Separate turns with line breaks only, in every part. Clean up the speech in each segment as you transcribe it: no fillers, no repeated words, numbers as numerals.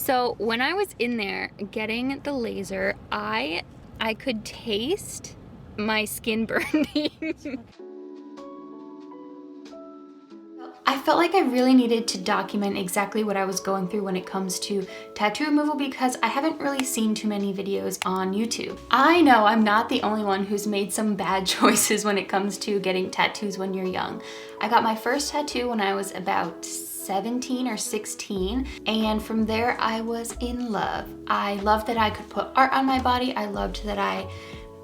So when I was in there getting the laser, I could taste my skin burning. I felt like I really needed to document exactly what I was going through when it comes to tattoo removal because I haven't really seen too many videos on YouTube. I know I'm not the only one who's made some bad choices when it comes to getting tattoos when you're young. I got my first tattoo when I was about 17 or 16, and from there I was in love. I loved that I could put art on my body. I loved that I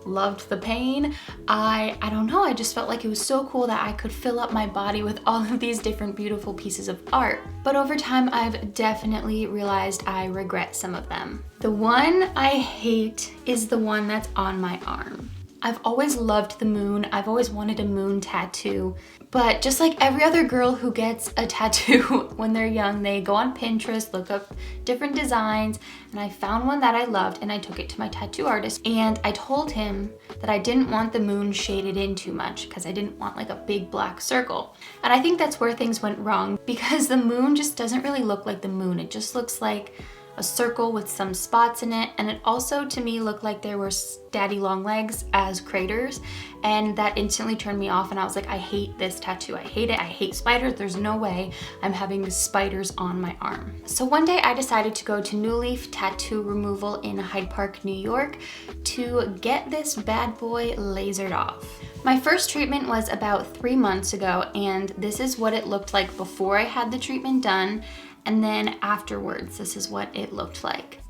loved the pain. I don't know, I just felt like it was so cool that I could fill up my body with all of these different beautiful pieces of art. But over time, I've definitely realized I regret some of them. The one I hate is the one that's on my arm. I've always loved the moon. I've always wanted a moon tattoo. But just like every other girl who gets a tattoo when they're young, they go on Pinterest, look up different designs, and I found one that I loved and I took it to my tattoo artist and I told him that I didn't want the moon shaded in too much because I didn't want like a big black circle. And I think that's where things went wrong because the moon just doesn't really look like the moon. It just looks like a circle with some spots in it, and it also to me looked like there were daddy long legs as craters, and that instantly turned me off and I was like, I hate this tattoo. I hate it. I hate spiders. There's no way I'm having spiders on my arm. So one day I decided to go to Nuleaf Tattoo Removal in Hyde Park, New York to get this bad boy lasered off. My first treatment was about 3 months ago, and this is what it looked like before I had the treatment done. And then afterwards, this is what it looked like.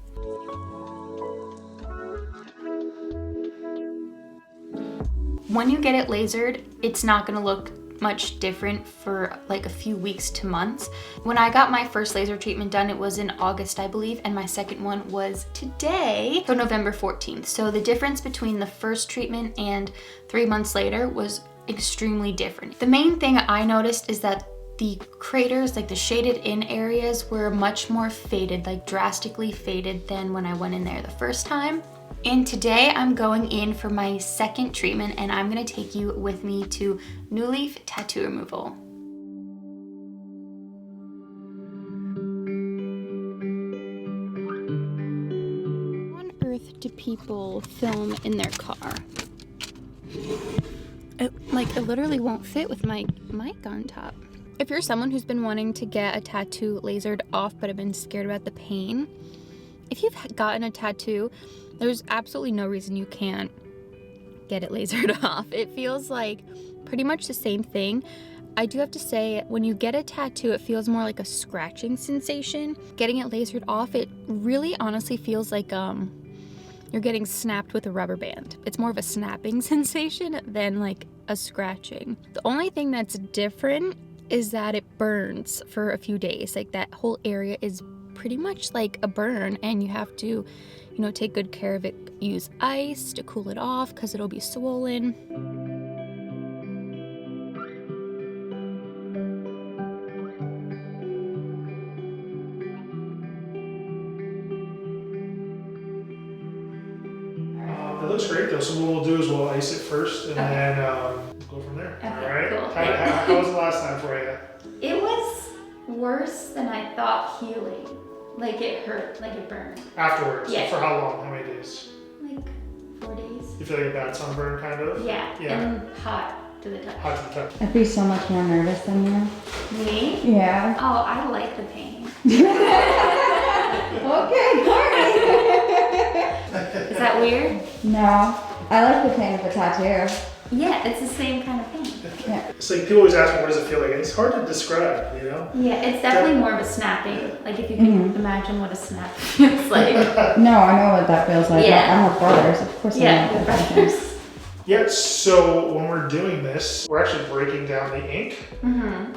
When you get it lasered, it's not gonna look much different for like a few weeks to months. When I got my first laser treatment done, it was in August, I believe, and my second one was today, so November 14th. So the difference between the first treatment and 3 months later was extremely different. The main thing I noticed is that the craters, like the shaded in areas, were much more faded, like drastically faded than when I went in there the first time. And today I'm going in for my second treatment and I'm gonna take you with me to Nuleaf Tattoo Removal. How on earth do people film in their car? It literally won't fit with my mic on top. If you're someone who's been wanting to get a tattoo lasered off but have been scared about the pain, if you've gotten a tattoo, there's absolutely no reason you can't get it lasered off. It feels like pretty much the same thing. I do have to say, when you get a tattoo, it feels more like a scratching sensation. Getting it lasered off, it really honestly feels like you're getting snapped with a rubber band. It's more of a snapping sensation than like a scratching. The only thing that's different is that it burns for a few days. Like that whole area is pretty much like a burn, and you have to, you know, take good care of it. Use ice to cool it off because it'll be swollen.
It looks great though, so what we'll do is we'll ice it first and then go from there.
Okay,
alright?
cool.
How was the last time for you?
It was worse than I thought healing. Like it hurt, like it burned.
Afterwards?
Yeah.
For how long? How many days?
Like 4 days.
You feel like a bad sunburn kind of?
Yeah, and hot to the touch.
Hot to the touch.
I'd be so much more nervous than you.
Me?
Yeah.
Oh, I like the pain.
Okay, Courtney.
Is that weird?
No, I like the pain of a tattoo.
Yeah, it's the same kind of pain.
Yeah.
It's like people always ask me, what does it feel like? And it's hard to describe, you know?
Yeah, it's definitely more of a snapping. Like if you can imagine what a snap feels like.
No, I know what that feels like.
Yeah.
I have brothers, of course.
Yeah,
I know
with
what that
brothers.
feels.
Yeah, so when we're doing this, we're actually breaking down the ink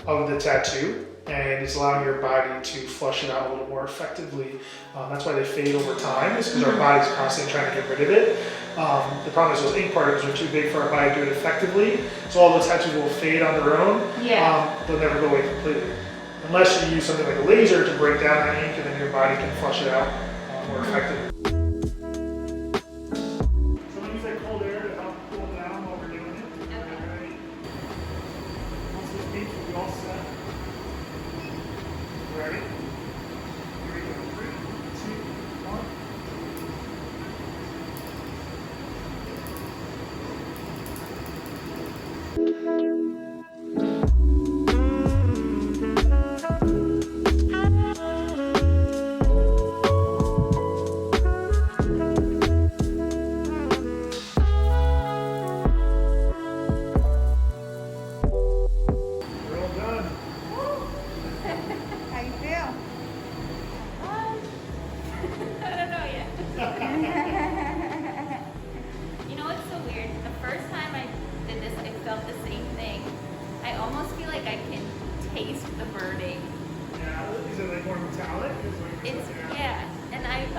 of the tattoo, and it's allowing your body to flush it out a little more effectively. That's why they fade over time, is because our body's constantly trying to get rid of it. The problem is those ink particles are too big for our body to do it effectively, so all those tattoos will fade on their own.
Yeah.
They'll never go away completely. Unless you use something like a laser to break down that ink, and then your body can flush it out more effectively. So we use that cold air to help cool down while we're doing it. Okay. Once this beats, we'll be all set. Ready? Here we go. 3,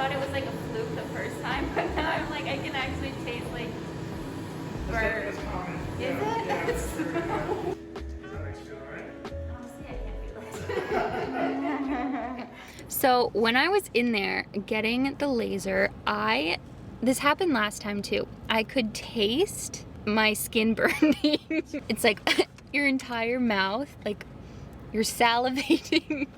thought it was like a fluke the first time, but now I'm like, I can actually taste like burn.
It's common.
Is
Yeah,
it?
yeah, it's very common. Does that make you feel alright?
Honestly, I can't feel it. So when I was in there getting the laser, this happened last time too. I could taste my skin burning. It's like your entire mouth, like you're salivating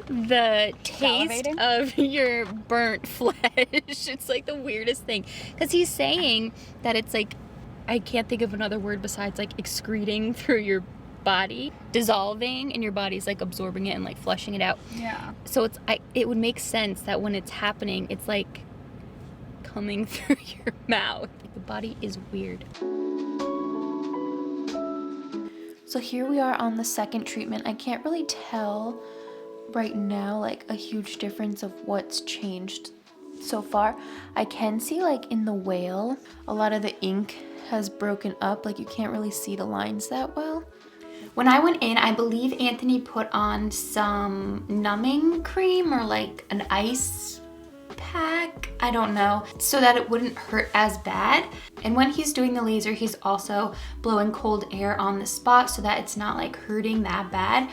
the taste of your burnt flesh. It's like the weirdest thing. Because he's saying that it's like, I can't think of another word besides like excreting through your body, dissolving, and your body's like absorbing it and like flushing it out.
Yeah.
So it would make sense that when it's happening, it's like coming through your mouth. The body is weird. So here we are on the second treatment. I can't really tell right now like a huge difference of what's changed so far. I can see like in the whale, a lot of the ink has broken up. Like you can't really see the lines that well. When I went in, I believe Anthony put on some numbing cream or like an ice pack, I don't know, so that it wouldn't hurt as bad. And when he's doing the laser, he's also blowing cold air on the spot so that it's not like hurting that bad.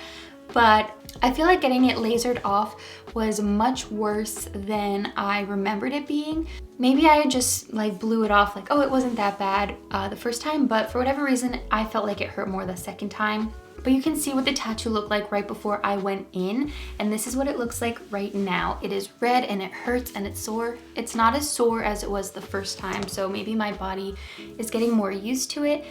But I feel like getting it lasered off was much worse than I remembered it being. Maybe I just like blew it off like, oh, it wasn't that bad the first time, but for whatever reason, I felt like it hurt more the second time. But you can see what the tattoo looked like right before I went in, and this is what it looks like right now. It is red and it hurts and it's sore. It's not as sore as it was the first time, so maybe my body is getting more used to it.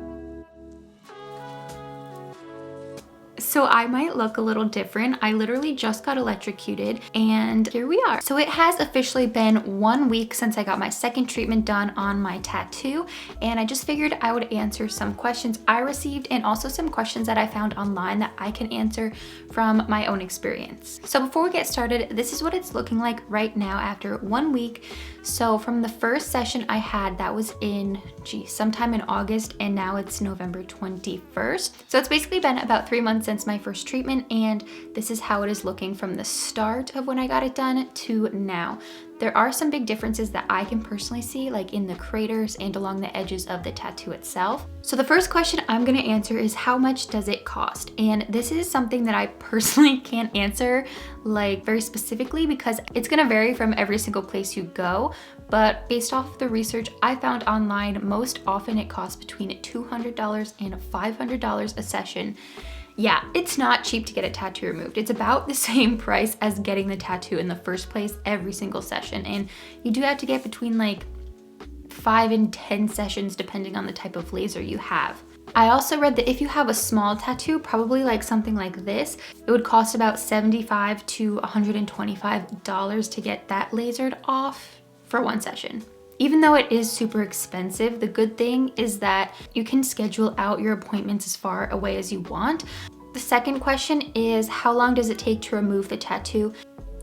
So I might look a little different. I literally just got electrocuted and here we are. So it has officially been 1 week since I got my second treatment done on my tattoo, and I just figured I would answer some questions I received and also some questions that I found online that I can answer from my own experience. So before we get started, this is what it's looking like right now after 1 week. So from the first session I had, that was in, sometime in August, and now it's November 21st. So it's basically been about 3 months since my first treatment, and this is how it is looking from the start of when I got it done to now. There are some big differences that I can personally see, like in the craters and along the edges of the tattoo itself. So the first question I'm gonna answer is, how much does it cost? And this is something that I personally can't answer like very specifically because it's gonna vary from every single place you go. But based off the research I found online, most often it costs between $200 and $500 a session. Yeah, it's not cheap to get a tattoo removed. It's about the same price as getting the tattoo in the first place every single session. And you do have to get between like 5 and 10 sessions depending on the type of laser you have. I also read that if you have a small tattoo, probably like something like this, it would cost about $75 to $125 to get that lasered off for 1 session. Even though it is super expensive, the good thing is that you can schedule out your appointments as far away as you want. The second question is, how long does it take to remove the tattoo?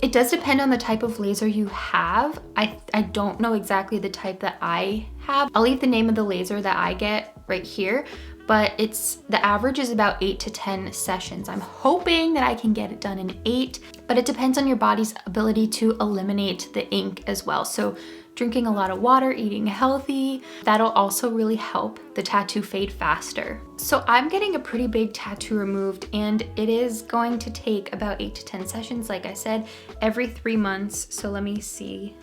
It does depend on the type of laser you have. I don't know exactly the type that I have. I'll leave the name of the laser that I get right here, but the average is about 8 to 10 sessions. I'm hoping that I can get it done in 8, but it depends on your body's ability to eliminate the ink as well. So drinking a lot of water, eating healthy, that'll also really help the tattoo fade faster. So I'm getting a pretty big tattoo removed, and it is going to take about 8 to 10 sessions, like I said, every 3 months. So let me see.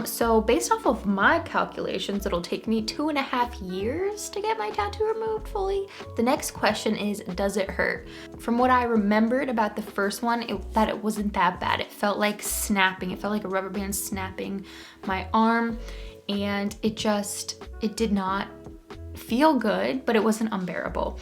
So based off of my calculations, it'll take me 2.5 years to get my tattoo removed fully. The next question is, does it hurt? From what I remembered about the first one, that it wasn't that bad. It felt like snapping. It felt like a rubber band snapping my arm, and it did not feel good, but it wasn't unbearable.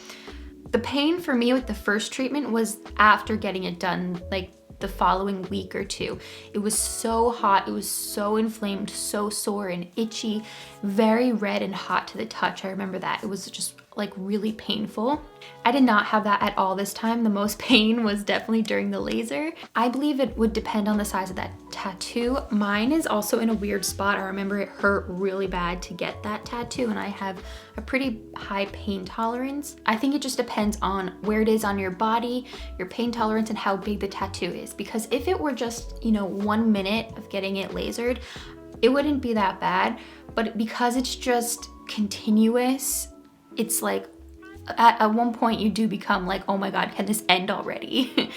The pain for me with the first treatment was after getting it done, like the following week or 2. It was so hot, it was so inflamed, so sore and itchy, very red and hot to the touch. I remember that. It was just like really painful. I did not have that at all this time. The most pain was definitely during the laser. I believe it would depend on the size of that tattoo. Mine is also in a weird spot. I remember it hurt really bad to get that tattoo, and I have a pretty high pain tolerance. I think it just depends on where it is on your body, your pain tolerance, and how big the tattoo is. Because if it were just, you know, 1 minute of getting it lasered, it wouldn't be that bad. But because it's just continuous, it's like at one point you do become like, oh my God, can this end already?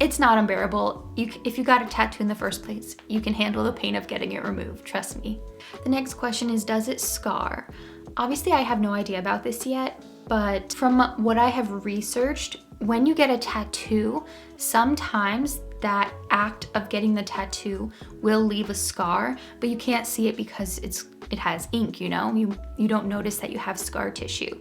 It's not unbearable. If you got a tattoo in the first place, you can handle the pain of getting it removed, trust me. The next question is, does it scar? Obviously, I have no idea about this yet, but from what I have researched, when you get a tattoo, sometimes that act of getting the tattoo will leave a scar, but you can't see it because it has ink, you know? You don't notice that you have scar tissue.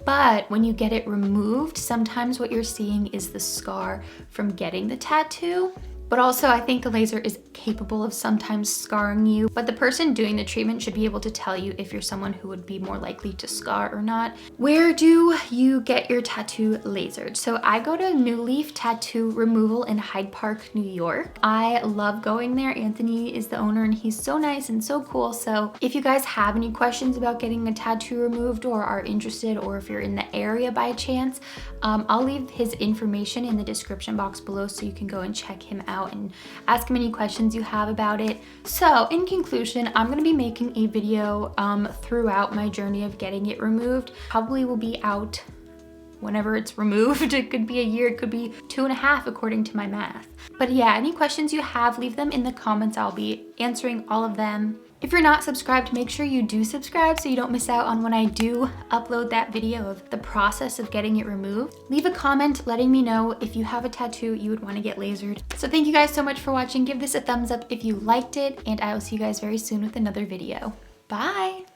But when you get it removed, sometimes what you're seeing is the scar from getting the tattoo. But also, I think the laser is capable of sometimes scarring you, but the person doing the treatment should be able to tell you if you're someone who would be more likely to scar or not. Where do you get your tattoo lasered? So I go to Nuleaf Tattoo Removal in Hyde Park, New York. I love going there. Anthony is the owner and he's so nice and so cool. So if you guys have any questions about getting a tattoo removed or are interested, or if you're in the area by chance, I'll leave his information in the description box below so you can go and check him out and ask him any questions you have about it. So in conclusion, I'm gonna be making a video throughout my journey of getting it removed. Probably will be out whenever it's removed. It could be a year, it could be 2.5 according to my math. But yeah, any questions you have, leave them in the comments. I'll be answering all of them. If you're not subscribed, make sure you do subscribe so you don't miss out on when I do upload that video of the process of getting it removed. Leave a comment letting me know if you have a tattoo you would want to get lasered. So thank you guys so much for watching. Give this a thumbs up if you liked it, and I will see you guys very soon with another video. Bye!